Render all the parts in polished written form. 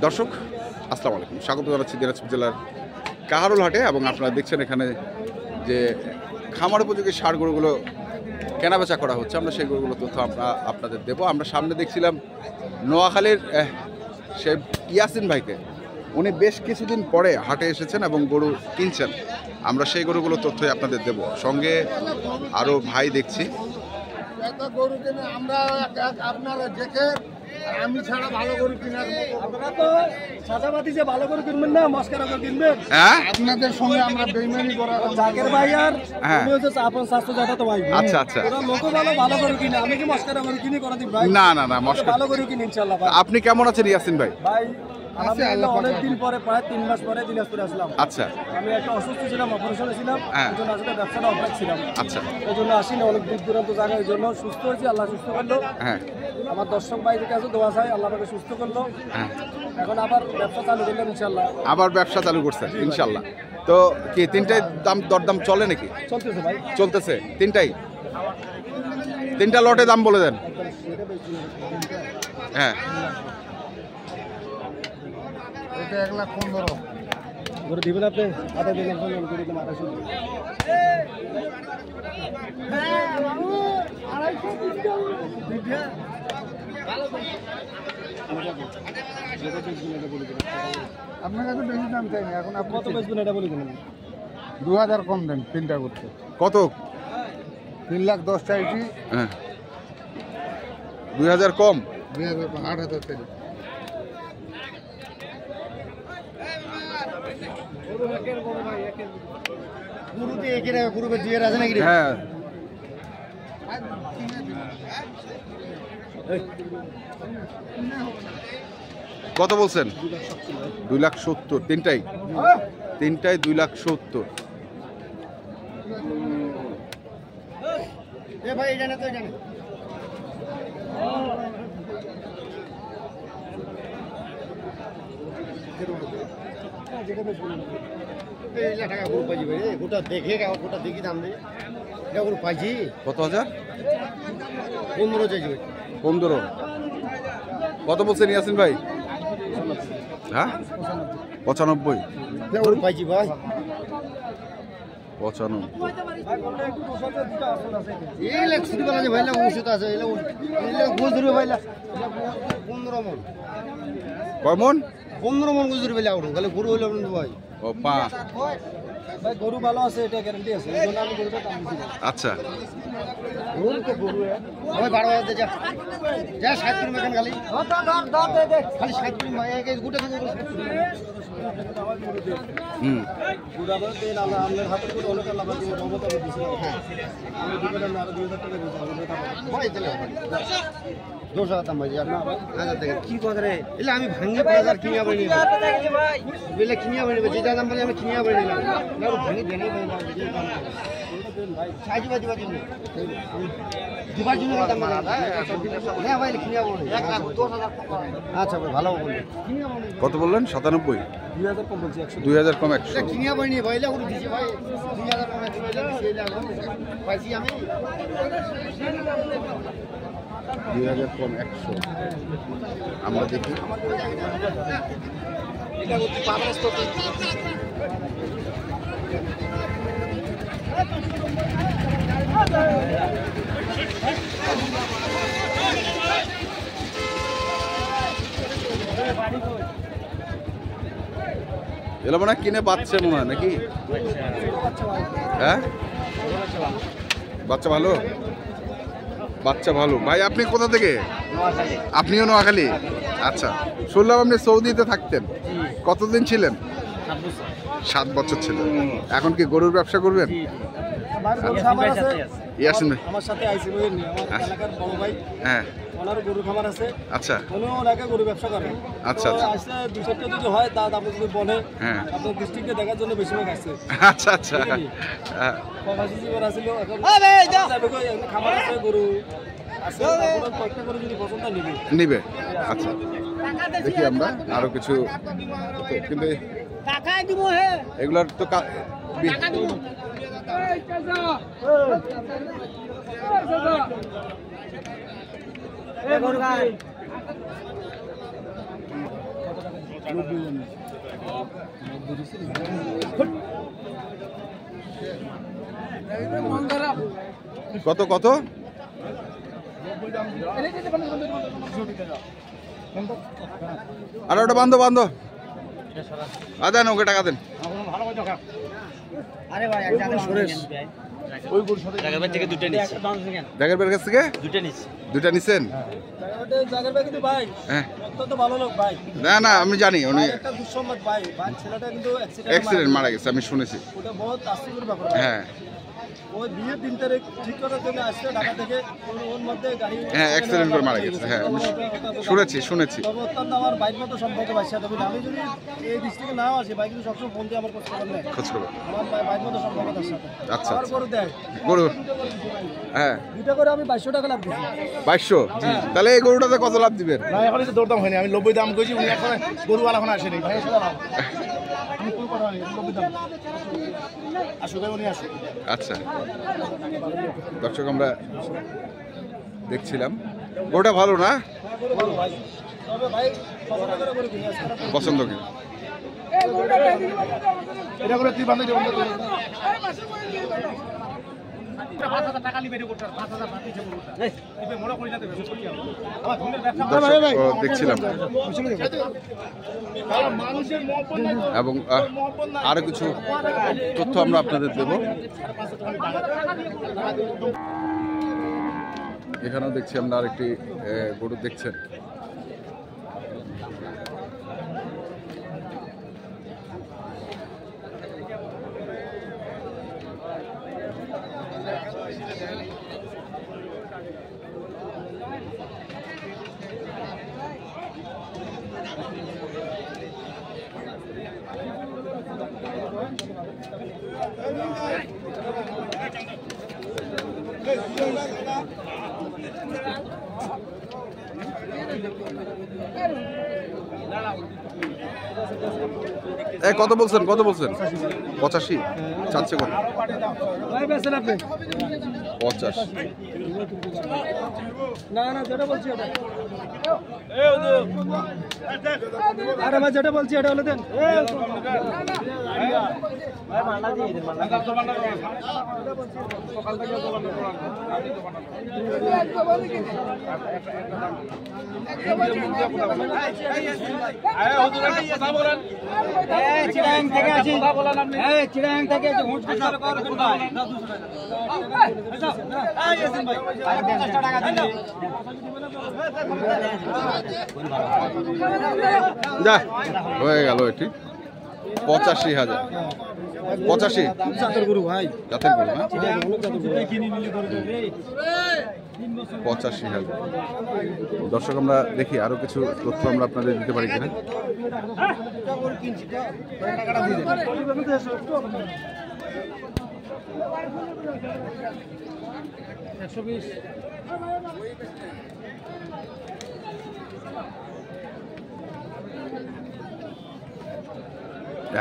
দর্শক আসসালামু আলাইকুম, স্বাগত জানাচ্ছি দিনাজপুর জেলার কাহারোল হাটে। এবং আপনারা দেখছেন এখানে যে খামার উপযোগী ষাঁড় গরুগুলো কেনাবেচা করা হচ্ছে, আমরা সেই গরুগুলো তথ্য আমরা আপনাদের দেবো। আমরা সামনে দেখছিলাম নোয়াখালীর সে ইয়াসিন ভাইকে, উনি বেশ কিছুদিন পরে হাটে এসেছেন এবং গরু কিনছেন। আমরা সেই গরুগুলো তথ্যই আপনাদের দেব। সঙ্গে আরও ভাই দেখছি। গরু কিনে আমরা আপনারা দেখে আমি ছাড়া ভালো গরু কিনার আপনারা তো সাদাবাতি যে ভালো করে কিনবেন না, মস্কারা করে কিনবেন। হ্যাঁ, আপনাদের সঙ্গে আমরা বেইমানি করা জাকের ভাই আর হ্যাঁ। আমি হচ্ছে আপন স্বাস্থ্য জাতা তো ভাই। আচ্ছা আচ্ছা, ওরা লোক ভালো করে কিনে, আমি কি মস্কারা করে কিনি করা দিই ভাই? না না না, মস্কার। ভালো করে কিনি ইনশাআল্লাহ ভাই। আপনি কেমন আছেন ইয়াসিন ভাই? ভাই আলহামদুলিল্লাহ অনেকদিন পরে, প্রায় 3 মাস পরে দিনাজপুরে আসলাম। আচ্ছা আমি একটা অসুস্থ ছিলাম, অপারেশনে ছিলাম, হ্যাঁ। এই জন্য আসলে ব্যবসাটা অফার ছিলাম। আচ্ছা এই জন্য আসিনি, অনেক দূর দূরান্ত জায়গায়। এই জন্য সুস্থ হয়েছি, আল্লাহ সুস্থ করলো। হ্যাঁ আমার দর্শক ভাইদের কাছে দোয়া চাই, আল্লাহ আমাকে সুস্থ করলো। হ্যাঁ, এখন আবার ব্যবসা চালু করলাম ইনশাআল্লাহ। আবার ব্যবসা চালু করছেন ইনশাল্লাহ। তো কি তিনটায় দরদাম চলে নাকি? চলতেছে ভাই, চলতেছে তিনটা লটে দাম বলে দেন। হ্যাঁ, এটা 1,15,000 করে দিবেন আপনি? আটা দিন করে দিলাম 2800। আপনার কাছে বেশি দাম চাই না, এখন আপনি কত বেচবেন এটা বলে দিলেন? 2000 কম দেন তিনটা করতে। কত? 3,10,000 চাইছি, হ্যাঁ, 2000 কম। 2000 কম, 8,000 চাই। গুরুতে একের গুরুবে দিয়ে আছে নাকি? হ্যাঁ, কত বলছেন? 2,70,000 তিনটায় 2,70,000। এ ভাই এটা না তো এটা না। টাকা গরু পাইছি ভাই, গোটা দেখে গোটা দেখি দাম দেয়। এটা গরু পাইছি কত হাজার? 15 চাইছি ভাই। 15। কত বলছেন ইয়াসিন ভাই? হ্যাঁ, 95। গরু পাইছি ভাই। 95। এই লাখ ছুটি বেলা যে ভাইলা ওষুধ আছে, এলা গোল ধরবে ভাইলা 15 মন। কয় মন? 15 মন গোল ধরবে লাউড় খালি গরু হইলো না ভাই। ও 5। ভাই গরু ভালো আছে, এটা গ্যারান্টি আছে। এই জন্য আমি গরুটা দাম দিছি। আচ্ছা, গরু তো গরু ভাই 12,000 দে যা যা 60 করে মেকান খালি দে খালি 60 করে ভাই এক গোটা থেকে হুম, গুড়া বলে তেল আল্লাহ আমনের হাতে করে অনেক আল্লাহ বাকি রহমত আমি দিছি। হ্যাঁ আমি দিবেন না, আর 2000 টাকা দিছি আমাদের টাকা ভাই তেল 200 দাম ভাই আর না 1000 টাকা কি কথা রে? এলে আমি ভাঙে 5000 কিনিয়া বলি ভাই, বলে কিনিয়া বলি যেটা দাম বলে আমি কিনিয়া বলি না না ভাঙে দেনি ভাই না যে দাম ভাই সাইজ বাজি বাজি দুবার জন্য দাম না না ভাই কিনিয়া বলি 1,10,000 আচ্ছা ভাই ভালো বলি কিনিয়া বলি। কত বললেন? 97। 2000 কম বলছি 100 2000 কম 100। কিনিয়া বলি ভাইলা করে দিছি ভাই 2000 কম দিছি পাইছি আমি 2000 কম 100। আমরা দেখি। এটা হচ্ছে পাবনাস তো এলো মনে হয় কিনে পাচ্ছে মনে হয় নাকি? হ্যাঁ, বাচ্চা ভালো, বাচ্চা ভালো। ভাই আপনি কোথা থেকে? আপনিও নোয়াখালী? আচ্ছা, শুনলাম আপনি সৌদিতে থাকতেন, কতদিন ছিলেন? 7 বছর ছিলেন। এখন কি গরুর ব্যবসা করবেন? ইয়াসিন ভাই আমার সাথে আইসি বই নি, আমার এলাকার বড় ভাই, হ্যাঁ, ওনার গরু খামার আছে। আচ্ছা উনিও ওনাকে গরু ব্যবসা করে। আচ্ছা আচ্ছা আসলে 2-4টা যদি হয় তা আপনি যদি বলে হ্যাঁ, আপনার ডিস্ট্রিক্টে দেখার জন্য বেশি লোক আসছে। আচ্ছা আচ্ছা হ্যাঁ, প্রবাসী জীবন আসছিল, এখন যাবে কই, এখন খামার আছে, গরু আছে, আপনার কয়েকটা গরু যদি পছন্দ হয় নিবে। নিবে। আচ্ছা, দেখি আমরা আরো কিছু, কিন্তু এগুলার তো কত কত? আর ওটা বান্ধব বান্ধব দেন, ওকে টাকা দেন। জাগের ভাইয়ের কাছ থেকে দুইটা নিচ্ছেন? না না, আমি জানি উনি অ্যাক্সিডেন্ট মারা গেছে, আমি শুনেছি। হ্যাঁ হ্যাঁ, অ্যাক্সিডেন্ট করে মারা গেছে। হ্যাঁ শুনেছি শুনেছি। আমার বাইক মতো সম্পর্ক বাচ্চা তবে আমি যদি এই ডিস্ট্রিক্টে না আসি বাইক কিন্তু সবসময় ফোন দিয়ে আমার খোঁজ খবর নেয়, খোঁজ খবর। আমার বাইক মতো সম্পর্ক তার সাথে। আচ্ছা আমার গরু দেয় গরু, হ্যাঁ দুইটা করে আমি 2200 টাকা লাভ দিচ্ছি। 2200? তাহলে এই গরুটাতে কত লাভ দিবেন? না এখন তো দরদাম হয়নি, আমি 90 দাম কইছি, উনি এখন গরুওয়ালা এখন আসেনি ভাই, সেটা লাভ আমি কোন কথা নেই, 90 দাম আসুক উনি আসুক। আচ্ছা দর্শক, আমরা দেখছিলাম গরুটা ভালো না, তবে ভাই 600 টাকা করে কিনে আসছে পছন্দ কি? এটা করে তুই বান্ধব দেব দর্শক দেখছিলাম এবং আরো কিছু তথ্য আমরা আপনাদের দেব। এখানেও দেখছি আমরা আরেকটি গরু দেখছেন। কত বলছেন? কত বলছেন? 85 চাচ্ছে কত? 50। না না যেটা বলছি ওটা, আরে ভাই যেটা বলছি এটা হলো দেন। চিড়াং থেকে আছি, চিড়াং থেকে যা হয়ে গেল এটি 85,000। 85 জাতের গরু ভাই, জাতের গরু না? 85,000। দর্শক আমরা দেখি আরো কিছু তথ্য আমরা আপনাদের দিতে পারি কিনা।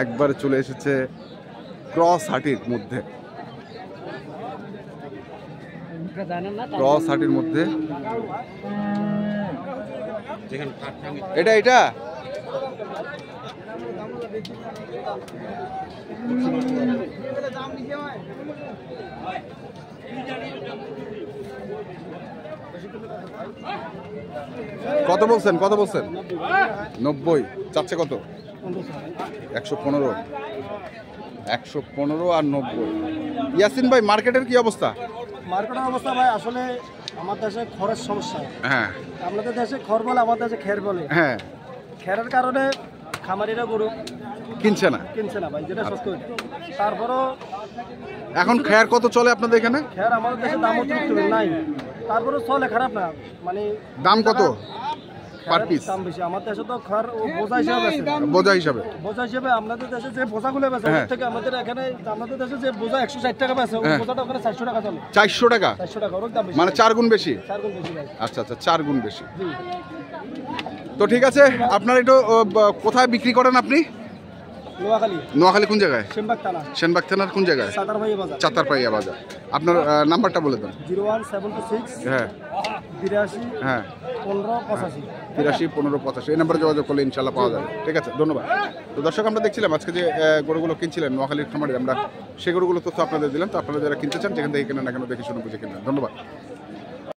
একবার চলে এসেছে ক্রস হাটির মধ্যে, ক্রস হাটির মধ্যে এটা এটা কত বলছেন? কত বলছেন? 90 চাচ্ছে কত? 115। 115 আর 90। ইয়াসিন ভাই মার্কেটের কি অবস্থা? মার্কেটের অবস্থা ভাই আসলে আমার দেশে খড়ের সমস্যা। হ্যাঁ আপনাদের দেশে খড় বলে, আমার দেশে খের বলে। হ্যাঁ, খেরের কারণে খামারিরা গরু কিনছে না ভাই, যেটা সত্য। তারপরও এখন খের কত চলে আপনাদের এখানে? খের আমাদের দেশে দাম অতিরিক্ত নাই, তারপরে চলে, খারাপ না। মানে দাম কত পার পিস? দাম বেশি। আমার দেশে তো খড় বোঝা হিসাবে আছে, বোঝা হিসাবে। বোঝা হিসাবে আপনাদের দেশে যে বোঝাগুলো বেচে ওর থেকে আমাদের এখানে, আমাদের দেশে যে বোঝা 160 টাকা বেচে, ওই বোঝাটা ওখানে 400 টাকা চলে। 400 টাকা? 400 টাকা, ওর দাম বেশি, মানে 4 গুণ বেশি। 4 গুণ বেশি ভাই। আচ্ছা আচ্ছা, 4 গুণ বেশি। তো ঠিক আছে, আপনার একটু কোথায় বিক্রি করেন আপনি? নোয়াখালী নোয়াখালী কোন জায়গায়? সেনবাগ থানা সেনবাগ থানার কোন জায়গায়? সাতারভাই বাজার চাতারপাইয়া বাজার। আপনার নাম্বারটা বলে দেন। 01726 হ্যাঁ 82 হ্যাঁ 15 85। 83 15 85 এই নাম্বারে যোগাযোগ করলে ইনশাল্লাহ পাওয়া যাবে। ঠিক আছে, ধন্যবাদ। তো দর্শক, আমরা দেখছিলাম আজকে যে গরুগুলো কিনছিলেন নোয়াখালীর খামারে, আমরা সেই গরুগুলো তথ্য আপনাদের দিলাম। তো আপনারা যারা কিনতে চান যেখান থেকে কেনেন না কেন দেখে শুনে বুঝে কিনবেন। ধন্যবাদ।